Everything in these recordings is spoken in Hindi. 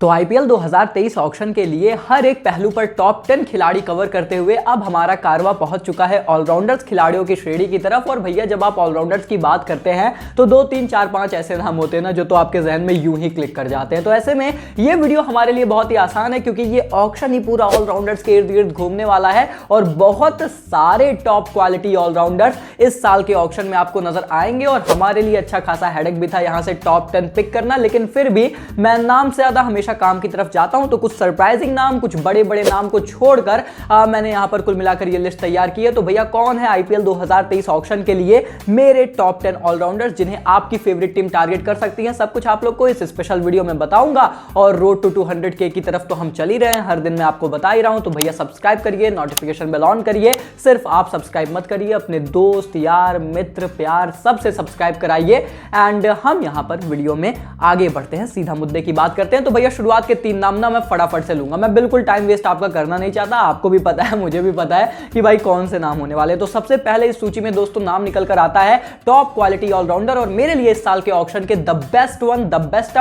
तो आईपीएल 2023 ऑक्शन के लिए हर एक पहलू पर टॉप 10 खिलाड़ी कवर करते हुए अब हमारा कारवा पहुंच चुका है ऑलराउंडर्स खिलाड़ियों की श्रेणी की तरफ। और भैया जब आप ऑलराउंडर्स की बात करते हैं तो 2 3 4 5 ऐसे नाम होते हैं ना जो तो आपके जहन में यूं ही क्लिक कर जाते हैं। तो ऐसे में ये वीडियो हमारे लिए बहुत ही आसान है क्योंकि ये ऑक्शन ही पूरा ऑलराउंडर्स के इर्द गिर्द घूमने वाला है और बहुत सारे टॉप क्वालिटी ऑलराउंडर्स इस साल के ऑक्शन में आपको नजर आएंगे। और हमारे लिए अच्छा खासा हेडेक भी था यहाँ से टॉप 10 पिक करना, लेकिन फिर भी मैं नाम से ज्यादा हमेशा काम की तरफ जाता हूं। तो कुछ सरप्राइजिंग नाम, कुछ बड़े बड़े नाम को छोड़कर मैंने यहां पर कुल मिलाकर ये लिस्ट तैयार की है। तो भैया कौन है आईपीएल 2023 ऑक्शन के लिए मेरे टॉप 10 ऑलराउंडर्स जिन्हें आपकी फेवरेट टीम टारगेट कर सकती है, सब कुछ आप लोग को इस स्पेशल वीडियो में बताऊंगा। और रोड टू 200K की तरफ तो हम चल ही रहे हैं, हर दिन मैं आपको बता ही रहा हूं। तो भैया सब्सक्राइब करिए, नोटिफिकेशन बेल ऑन करिए। सिर्फ आप सब्सक्राइब मत करिए, अपने दोस्त यार मित्र प्यार सबसे सब्सक्राइब कराइए। एंड हम यहां पर वीडियो में आगे बढ़ते हैं, सीधा मुद्दे की बात करते हैं। तो भैया शुरुआत के 3 नाम ना मैं फटाफट से लूंगा, मैं बिल्कुल टाइम वेस्ट आपका करना नहीं चाहता। आपको भी पता है, मुझे भी पता है कि भाई कौन से नाम होने वाले। तो सबसे पहले इस सूची में दोस्तों नाम निकल कर आता है टॉप क्वालिटी ऑलराउंडर और मेरे लिए इस साल के ऑक्शन के the best one, the best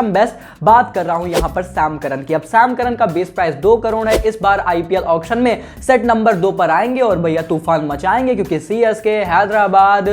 बात कर रहा हूं यहां पर सैम करन की। अब सैम करन का बेस प्राइस 2 करोड़ है। इस बार आईपीएल ऑक्शन में सेट नंबर 2 पर आएंगे और भैया तूफान मचाएंगे क्योंकि CSK, Hyderabad,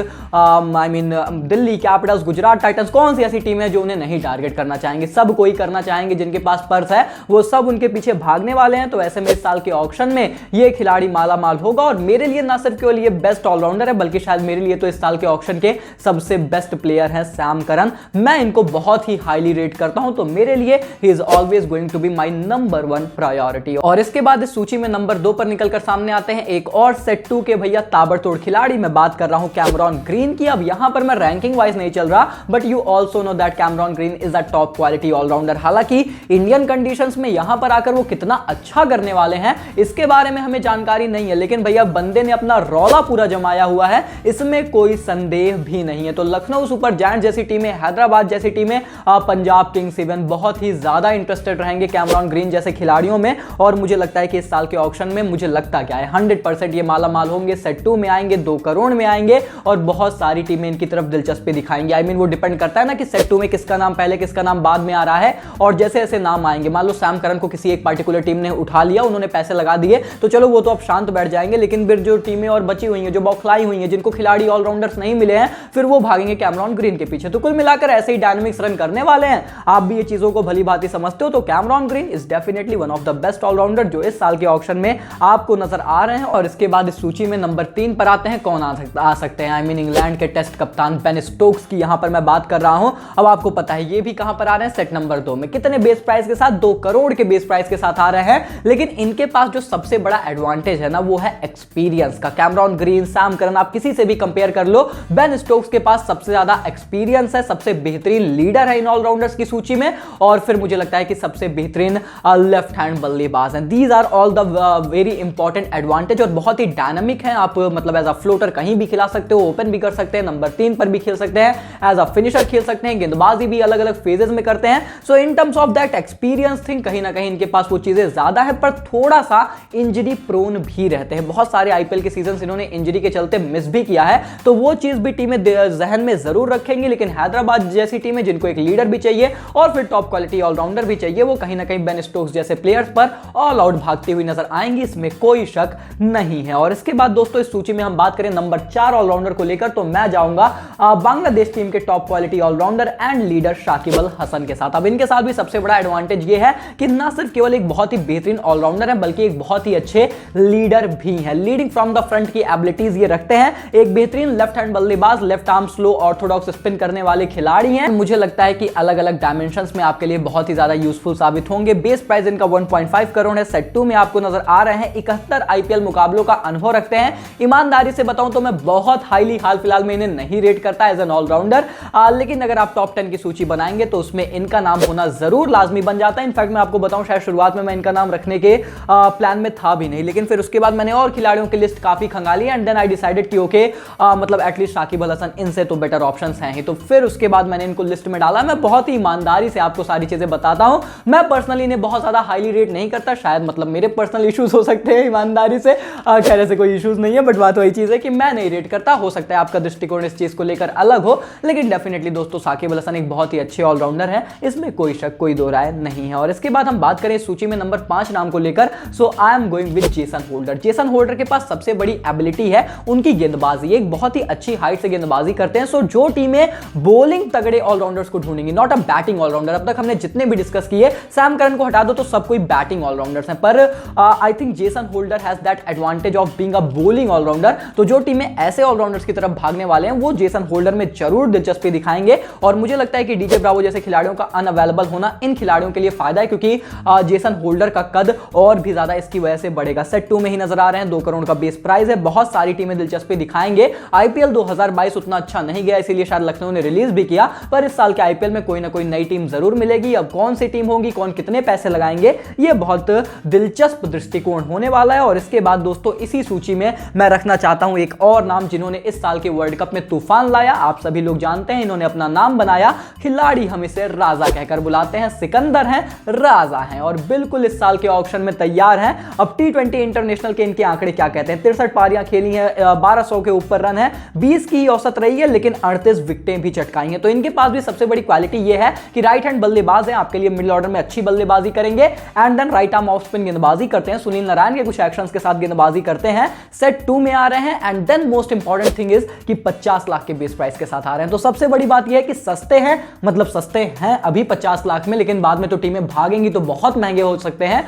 Delhi Capitals, Gujarat Titans, कौन सी ऐसी टीम है जो उन्हें नहीं टारगेट करना चाहेंगे? सब कोई करना चाहेंगे, जिनके पास पर्स है वो सब उनके पीछे भागने वाले हैं। तो ऐसे में इस साल के ऑक्शन में ये खिलाड़ी माला माल होगा और मेरे लिए ना सिर्फ केवल ये बेस्ट ऑलराउंडर है बल्कि शायद मेरे लिए तो इस साल के ऑक्शन के सबसे बेस्ट प्लेयर है सैम करन। मैं इनको बहुत ही हाईली रेट करता हूं, तो मेरे लिए he is always going to be my number 1 priority. और इसके बाद इस सूची में नंबर 2 पर निकलकर सामने आते हैं एक और सेट 2 के भैया ताबड़तोड़ खिलाड़ी। मैं बात कर रहा हूं कैमरॉन ग्रीन की। अब यहां पर मैं रैंकिंग वाइज नहीं चल रहा, but you also know that Cameron Green is a top quality allrounder. हालांकि इंडियन कंडीशंस में यहां पर आकर वो कितना अच्छा करने वाले हैं इसके बारे में हमें जानकारी नहीं है, लेकिन भैया बंदे ने अपना रौला पूरा जमाया हुआ है, इसमें कोई संदेह भी नहीं है। तो लखनऊ सुपर जायंट्स जैसी टीमें, हैदराबाद जैसी टीमें, पंजाब किंग्स इवन बहुत ही ज्यादा इंटरेस्टेड रहेंगे कैमरॉन ग्रीन जैसे खिलाड़ियों में। और मुझे लगता है कि इस साल के ऑक्शन में मुझे लगता क्या है 100% ये माला माल होंगे, सेट 2 में आएंगे, 2 करोड़ में आएंगे और बहुत सारी टीमें इनकी तरफ दिलचस्पी दिखाएंगे। आई मीन वो डिपेंड करता है ना कि सेट 2 में किसका नाम पहले किसका नाम बाद में आ रहा है। और जैसे ऐसे नाम आएंगे, मान लो सैम करन को किसी एक पार्टिकुलर टीम ने उठा लिया, उन्होंने पैसे लगा दिए, तो चलो वो तो अब शांत बैठ जाएंगे, लेकिन फिर जो टीमें और बची हुई हैं, जो बौखलाई हुई हैं, जिनको खिलाड़ी ऑलराउंडर्स नहीं मिले हैं, फिर वो भागेंगे कैमरॉन ग्रीन के पीछे। तो कुल मिलाकर ऐसे ही डायनामिक्स रन करने वाले हैं। आप भी ये चीजों को भली भांति समझते हो। तो Cameron Green is definitely one of the best allrounder जो इस साल के ऑक्शन में आपको नजर आ रहे हैं। और इसके बाद इस सूची में नंबर 3 पर आते हैं, कौन आ सकते हैं? आई मीन इंग्लैंड के टेस्ट कप्तान बेन स्टोक्स की यहां पर मैं बात कर रहा हूं। अब आपको पता है ये भी कहां पर आ रहे हैं, सेट नंबर 2 में। कितने बेस प्राइस के साथ? 2 करोड़ के बेस प्राइस के साथ आ रहे हैं। लेकिन इनके पास जो सबसे बड़ा एडवांटेज है ना वो है एक्सपीरियंस का। कैमरॉन ग्रीन, सैम करन, आप किसी से भी कंपेयर कर लो, बेन स्टोक्स के पास सबसे ज्यादा एक्सपीरियंस है, सबसे बेहतरीन लीडर है इन ऑलराउंडर्स की सूची में। और फिर मुझे लगता है कि सबसे बेहतरीन लेफ्ट हैंड बल्लेबाज हैं। These are all the very important advantage और बहुत ही डायनामिक है। आप मतलब एज अ फ्लोटर कहीं भी खिला सकते हो, ओपन भी कर सकते हैं, नंबर 3 पर भी खेल सकते हैं, एज अ फिनिशर खेल सकते हैं, गेंदबाजी भी अलग अलग फेजेस में करते हैं। So in terms of that experience thing कहीं ना कहीं इनके पास वो चीजें ज्यादा है, पर थोड़ा सा इंजरी प्रोन भी रहते हैं। बहुत सारे आईपीएल के सीजन इन्होंने इंजरी के चलते मिस भी किया है, तो वो चीज भी टीमें जहन में जरूर रखेंगी। लेकिन हैदराबाद जैसी टीमें जिनको एक लीडर भी चाहिए और फिर टॉप क्वालिटी ऑलराउंडर भी चाहिए, वो कहीं ना कहीं बेन स्टोक्स जैसे प्लेयर्स पर ऑल आउट भागती हुई नजर आएंगी, इसमें कोई शक नहीं है। और इसके बाद दोस्तों इस सूची में हम बात करें नंबर 4 ऑलराउंडर को लेकर, तो मैं जाऊंगा बांग्लादेश टीम के top quality allrounder and leader Shakib Al Hasan के साथ। अब इनके साथ भी सबसे बड़ा एडवांटेज ये है कि ना सिर्फ केवल एक बहुत ही बेहतरीन ऑलराउंडर है बल्कि एक बहुत ही अच्छे लीडर भी है। लीडिंग फ्रॉम द फ्रंट की एबिलिटीज ये रखते हैं। एक बेहतरीन लेफ्ट हैंड बल्लेबाज, left arm slow Orthodox spin करने वाले खिलाड़ी हैं। मुझे लगता है कि अलग अलग डायमेंशंस में आपके लिए बहुत ही ज्यादा यूजफुल साबित होंगे। बेस प्राइस इनका 1.5 करोड़ है। सेट 2 में आपको नजर आ रहे हैं। 71 आईपीएल मुकाबलों का अनुभव रखते हैं। ईमानदारी से बताऊं तो मैं बहुत हाईली हाल फिलहाल में इन्हें नहीं रेट करता एज एन ऑलराउंडर, लेकिन अगर आप टॉप 10 की सूची बनाएंगे तो उसमें इनका नाम होना जरूर लाजमी बन जाता है। इनफैक्ट मैं आपको बताऊं शायद शुरुआत में मैं इनका नाम रखने के प्लान में था भी नहीं, लेकिन फिर उसके बाद मैंने और खिलाड़ियों की लिस्ट काफी खंगाली एंड देन आई डिसाइडेड कि ओके मतलब एटलीस्ट शाकिब अल हसन इनसे तो बेटर ऑप्शंस हैं ही। तो फिर उसके बाद मैंने इनको लिस्ट में डाला। मैं बहुत ही ईमानदारी से आपको सारी चीजें बताता हूं। मैं पर्सनली इन्हें बहुत ज्यादा हाईली रेट नहीं करता, शायद मतलब मेरे पर्सनल इश्यूज हो सकते हैं ईमानदारी से, खैर से कोई इश्यूज नहीं है, बट बात वही चीज है कि मैं नहीं रेट करता। हो सकता है आपका दृष्टिकोण इस चीज को लेकर अलग हो, लेकिन डेफिनेटली दोस्तों शाकिब अल हसन एक बहुत ही अच्छे ऑलराउंडर है, इसमें कोई शक कोई दो राय नहीं है। और इसके बाद हम बात करें सूची में नंबर 5 नाम को लेकर, so I am going with Jason Holder. Jason Holder के पास सबसे बड़ी एबिलिटी है उनकी गेंदबाजी, एक बहुत ही अच्छी हाइट से गेंदबाजी करते हैं। सो जो टीमें बॉलिंग तगड़े ऑलराउंडर्स को ढूंढेंगी, नॉट अ बैटिंग ऑलराउंडर, अब तक हमने जितने भी डिस्कस किए सैम करन को हटा दो तो सब कोई बैटिंग ऑलराउंडर्स हैं, पर I think Jason Holder has that advantage of being a bowling allrounder. तो जो टीमें ऐसे ऑलराउंडर्स की तरफ भागने वाले हैं वो जेसन होल्डर में जरूर दिलचस्पी दिखाएंगे। और मुझे लगता है कि डीजे ब्रावो जैसे खिलाड़ियों का अनअवेलेबल होना इन खिलाड़ियों के लिए फायदा है, क्योंकि जेसन होल्डर का कद और भी ज्यादा इसकी वजह से बढ़ेगा। सेट 2 में ही नजर आ रहे हैं, 2 करोड़ का बेस प्राइस है, बहुत सारी टीमें दिलचस्पी दिखाएंगे। आईपीएल 2022 उतना अच्छा नहीं गया, इसीलिए शायद लखनऊ ने रिलीज भी किया, पर इस साल के आईपीएल में कोई ना कोई नई टीम जरूर मिलेगी। अब कौन सी टीम होगी, कौन कितने पैसे लगाएंगे, यह बहुत दिलचस्प दृष्टिकोण होने वाला है। और इसके बाद दोस्तों इसी सूची में मैं रखना चाहता हूं एक और नाम जिन्होंने इस साल के वर्ल्ड कप में तूफान लाया। आप सभी लोग जानते हैं, इन्होंने अपना नाम बनाया, खिलाड़ी हम इसे राजा कहकर बुलाते हैं, सिकंदर हैं, राजा हैं और बिल्कुल इस साल के ऑक्शन में तैयार हैं। अब T20 इंटरनेशनल के इनके आंकड़े क्या कहते हैं, 63 पारियां खेली हैं, 1200 के ऊपर रन है, 20 की औसत रही है, लेकिन 38 विकेटें भी चटकाई हैं। तो इनके पास भी सबसे बड़ी क्वालिटी यह है कि राइट हैंड बल्लेबाज हैं, आपके लिए मिडिल ऑर्डर में अच्छी बल्लेबाजी करेंगे, and then right arm off spin गेंदबाजी करते हैं, सुनील नारायण के कुछ एक्शंस के साथ गेंदबाजी करते हैं, सेट 2 में आ रहे हैं, and then most important thing is कि 50 लाख के बेस प्राइस के साथ आ रहे हैं। तो सबसे बड़ी बात यह है कि सस्ते हैं, मतलब सस्ते हैं अभी 50 लाख में, लेकिन बाद में तो टीमें भागेंगी तो बहुत महंगे हो सकते हैं।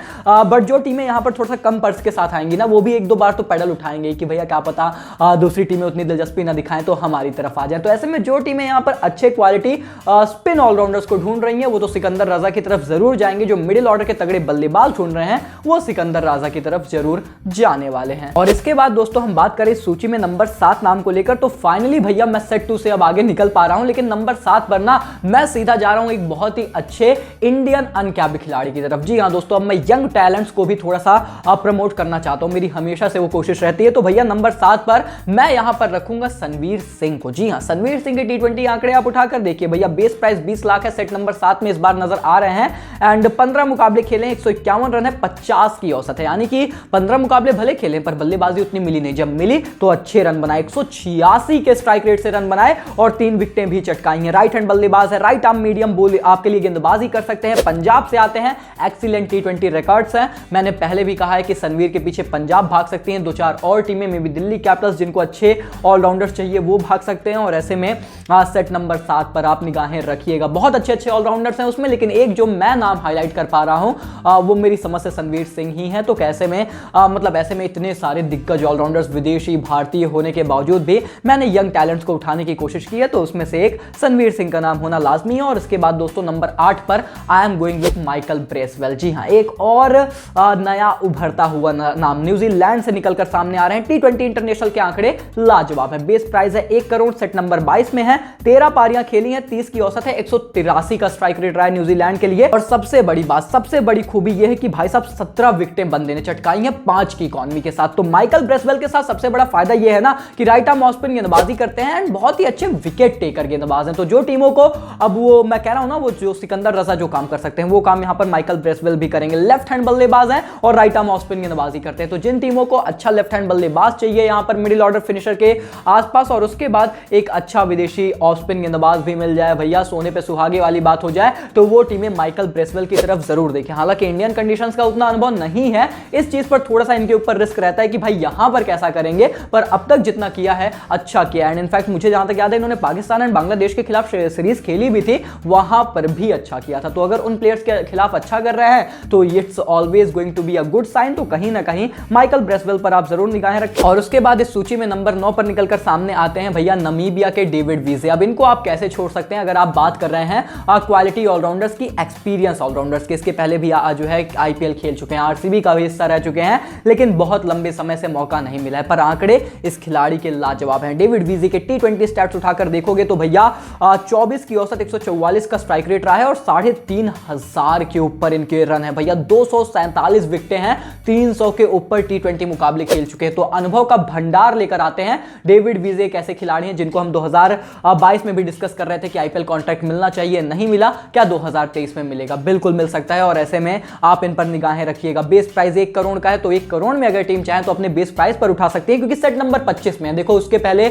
बट जो टीमें यहां पर थोड़ा सा कम पर्स के साथ आएंगी ना, वो भी 1-2 बार तो पेडल उठाएंगे कि भैया क्या पता दूसरी टीमें उतनी दिलचस्पी ना दिखाएं तो हमारी तरफ आ जाए। तो ऐसे में जो टीमें यहां पर अच्छे क्वालिटी स्पिन ऑलराउंडर्स को ढूंढ रही हैं वो तो सिकंदर राजा की तरफ जरूर जाएंगे, जो मिडिल ऑर्डर के तगड़े बल्लेबाज ढूंढ रहे हैं वो सिकंदर राजा की तरफ जरूर जाने वाले हैं। और इसके बाद दोस्तों हम बात करें सूची में नंबर 7 नाम को लेकर, तो फाइनली भैया मैं सेट 2 से अब आगे निकल पा रहा हूं, लेकिन नंबर 7 पर ना मैं सीधा जा रहा हूं एक बहुत ही अच्छे इंडियन अनकैप्ड खिलाड़ी की तरफ। जी हां दोस्तों, अब मैं यंग टैलेंट्स को भी थोड़ा सा प्रमोट करना चाहता हूं, मेरी हमेशा से वो कोशिश रहती है। तो भैया नंबर 7 पर मैं यहां पर रखूंगा सनवीर सिंह को। जी हां, सनवीर सिंह के T20 आंकड़े आप उठाकर देखिए भैया, बेस प्राइस 20 लाख है, सेट नंबर 7 में इस बार नजर आ रहे हैं, एंड 15 मुकाबले खेले, 151 रन है, 50 की औसत है, यानी कि 15 मुकाबले भले खेले पर बल्लेबाजी उतनी मिली नहीं, जब मिली तो अच्छे रन बनाए, 186 के स्ट्राइक रेट से रन बनाए और 3 विकेटें भी चटकाई हैं। राइट हैंड बल्लेबाज है, राइट आर्म मीडियम बॉल आपके लिए गेंदबाजी कर सकते हैं, पंजाब से आते हैं, एक्सीलेंट T20 रिकॉर्ड्स हैं। मैंने पहले भी कहा है कि सनवीर के पीछे पंजाब भाग सकती हैं, 2-4 और टीमें में भी दिल्ली कैपिटल्स जिनको अच्छे ऑलराउंडर्स चाहिए वो भाग सकते हैं। और ऐसे में सेट नंबर 7 पर आप निगाहें रखिएगा, बहुत अच्छे ऑलराउंडर्स हैं उसमें, लेकिन एक जो मैं नाम हाईलाइट कर पा रहा हूं वो मेरी समझ से सनवीर सिंह ही है। तो कैसे में मतलब ऐसे में इतने सारे दिग्गज ऑलराउंडर्स विदेशी भारतीय होने के बावजूद भी मैंने यंग टैलेंट्स को उठाने की कोशिश की है, तो उसमें से एक सनवीर सिंह का नाम होना लाजमी है। और इसके बाद दोस्तों नंबर 8 पर I am going with Michael Bracewell. जी हां, एक और नया उभरता हुआ नाम, न्यूजीलैंड से निकलकर सामने आ रहे हैं। T20 इंटरनेशनल के आंकड़े लाजवाब है, बेस प्राइस है 1 करोड़, सेट नंबर 22 में है, 13 पारियां खेली हैं, 30 की औसत है, 183 का स्ट्राइक रेट रहा है न्यूजीलैंड के लिए। और सबसे बड़ी बात, सबसे बड़ी खूबी यह है कि भाई साहब 17 विकेटें बंदे ने चटकाई हैं 5 की इकॉनमी के साथ। तो माइकल ब्रेसवेल के साथ सबसे बड़ा फायदा यह है ना कि राइट आर्म ऑफ स्पिन गेंदबाजी करते हैं एंड बहुत ही अच्छे विकेट टेकर गेंदबाज हैं। तो जो टीमों को अब वो मैं कह रहा हूं ना, वो जो सिकंदर रजा जो काम कर सकते हैं वो काम यहां पर माइकल ब्रेसवेल भी करेंगे। लेफ्ट हैंड बल्लेबाज हैं और राइट आर्म ऑफ स्पिन गेंदबाजी करते हैं। तो जिन टीमों को अच्छा लेफ्ट हैंड बल्लेबाज चाहिए यहां पर मिडिल ऑर्डर फिनिशर के आसपास, और उसके बाद एक अच्छा विदेशी ऑफ स्पिन गेंदबाज भी मिल जाए भैया, सोने पे सुहागे वाली बात हो जाए, तो वो टीमें माइकल ब्रेसवेल की तरफ जरूर देखें। हालांकि इंडियन कंडीशंस का उतना अनुभव नहीं है, इस चीज पर थोड़ा सा इनके ऊपर रिस्क रहता है कि भाई यहां पर कैसा करेंगे, पर अब तक जितना किया है अच्छा किया। एंड इनफैक्ट मुझे जहां तक याद है इन्होंने पाकिस्तान एंड बांग्लादेश के खिलाफ सीरीज खेली भी थी, वहां पर भी अच्छा किया था। तो अगर उन प्लेयर्स के खिलाफ अच्छा कर रहे हैं तो it's always going to be a good sign. तो कहीं ना कहीं माइकल ब्रेसवेल पर आप जरूर निगाहें रखें। और उसके बाद इस सूची में नंबर 9 पर निकलकर सामने आते हैं भैया नामीबिया के डेविड वीजे। अब इनको आप कैसे छोड़ सकते हैं अगर आप बात कर रहे हैं क्वालिटी ऑलराउंडर्स की, एक्सपीरियंस ऑलराउंडर्स की। इसके पहले भी जो है आईपीएल खेल चुके हैं, आरसीबी का भी हिस्सा रह चुके हैं, लेकिन बहुत लंबे समय से मौका नहीं मिला है। पर आंकड़े इस खिलाड़ी के लाजवाब हैं। डेविड वीजे के T20 स्टैट्स उठाकर देखोगे तो भैया 24 की औसत, 144 का स्ट्राइक रेट रहा है और 3,500 के ऊपर इनके रन है भैया, 247 विकेटें हैं, 300 के ऊपर T20 मुकाबले खेल चुके हैं। तो अनुभव का भंडार लेकर आते हैं डेविड वीजे। एक ऐसे खिलाड़ी हैं जिनको हम 2022 में भी डिस्कस कर रहे थे कि आईपीएल कॉन्ट्रैक्ट मिलना चाहिए, नहीं मिला, क्या 2023 में मिलेगा? बिल्कुल मिल सकता है। और ऐसे में आप इन पर निगाहें रखिएगा। बेस प्राइस 1 करोड़ का है, तो 1 करोड़ में अगर टीम चाहे तो अपने बेस प्राइस पर उठा सकती है, क्योंकि सेट नंबर 25 में है। देखो उसके पहले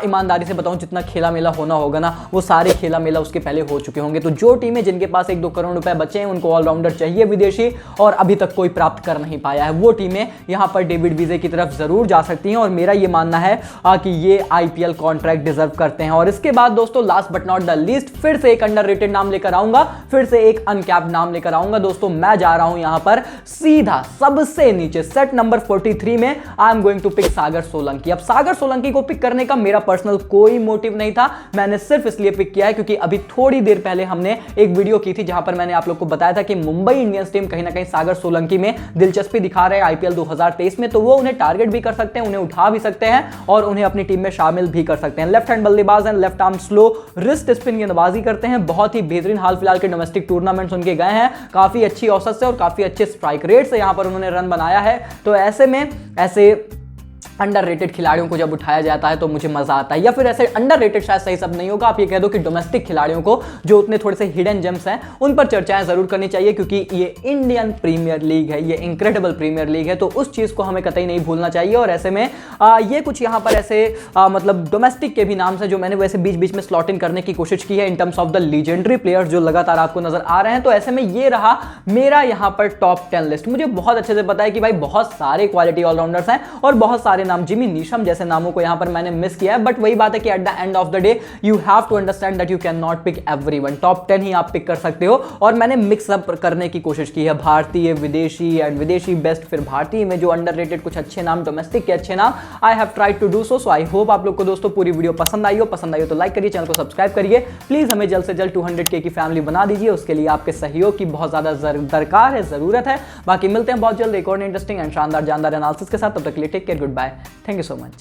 ईमानदारी से बताऊं, जितना खेला मेला होना होगा ना, वो सारे खेला मेला उसके पहले हो चुके होंगे। तो जो टीमें जिनके पास 1-2 करोड़ रुपए बचे हैं, उनको ऑलराउंडर चाहिए विदेशी और अभी तक कोई प्राप्त कर नहीं पाया है। वो टीमें यहां पर डेविड विजे की तरफ जरूर जा सकती हैं और मेरा ये मानना है कि ये आईपीएल कॉन्ट्रैक्ट डिजर्व करते हैं। और इसके बाद दोस्तों last but not the least, फिर से एक अंडररेटेड नाम लेकर आऊंगा, फिर से एक अनकैप्ड नाम लेकर आऊंगा दोस्तों। मैं जा रहा हूं यहां पर सीधा सबसे नीचे सेट नंबर 43 में। I am going to pick Sagar Solanki. अब सागर सोलंकी को पिक करने का मेरा पर्सनल कोई मोटिव नहीं था, मैंने सिर्फ इसलिए पिक किया है क्योंकि अभी थोड़ी देर पहले हमने एक वीडियो की थी जहां पर मैंने आप लोग को बताया था कि मुंबई इंडियंस टीम कहीं ना कहीं सागर सोलंकी में दिलचस्पी दिखा रहे हैं आईपीएल 2023 में, तो वो उन्हें टारगेट भी कर सकते हैं, उन्हें उठा भी सकते हैं और उन्हें अपनी टीम में शामिल भी कर सकते हैं। लेफ्ट हैंड बल्लेबाज हैं, left arm slow wrist spin गेंदबाजी करते हैं, बहुत ही बेहतरीन हाल फिलहाल के डोमेस्टिक टूर्नामेंट्स उनके गए हैं, काफी अच्छी औसत से और काफी अच्छे स्ट्राइक रेट से यहां पर उन्होंने रन बनाया है। तो ऐसे में ऐसे अंडररेटेड खिलाड़ियों को जब उठाया जाता है तो मुझे मजा आता है, या फिर ऐसे अंडररेटेड शायद सही शब्द नहीं होगा, आप ये कह दो कि डोमेस्टिक खिलाड़ियों को जो उतने थोड़े से हिडन जेम्स हैं उन पर चर्चाएं जरूर करनी चाहिए, क्योंकि ये इंडियन प्रीमियर लीग है, ये इनक्रेडिबल प्रीमियर लीग है, तो उस चीज को हमें कतई नहीं भूलना चाहिए। और ऐसे में ये कुछ यहाँ पर ऐसे मतलब डोमेस्टिक के भी नाम से जो मैंने वैसे बीच बीच में स्लॉट इन करने की कोशिश की है इन terms of the legendary players जो लगातार आपको नजर आ रहे हैं। तो ऐसे में ये रहा मेरा यहाँ पर टॉप 10 लिस्ट। मुझे बहुत अच्छे से पता है कि भाई बहुत सारे क्वालिटी ऑलराउंडर्स हैं और बहुत सारे नाम, जिमी नीशम जैसे नामों को यहां पर मैंने मिस किया है, बट वही बात है कि at the end of the day you have to understand that you can not pick everyone. Top 10 ही आप पिक कर सकते हो और मैंने मिक्स अप करने की कोशिश की है, भारतीय, विदेशी एंड विदेशी बेस्ट, फिर भारतीय में जो अंडररेटेड कुछ अच्छे नाम, डोमेस्टिक के अच्छे नाम। I have tried to do so I hope आप लोग को दोस्तों पूरी वीडियो पसंद आई हो तो लाइक करिए, चैनल को सब्सक्राइब करिए, प्लीज हमें जल्द से जल्द 200K की फैमिली बना दीजिए, उसके लिए आपके सहयोग की बहुत ज्यादा दरकार है, जरूरत है। बाकी मिलते हैं बहुत जल्द एक और इंटरेस्टिंग एंड शानदार जानदार एनालिसिस के साथ, तब तक के लिए take care, goodbye, thank you so much.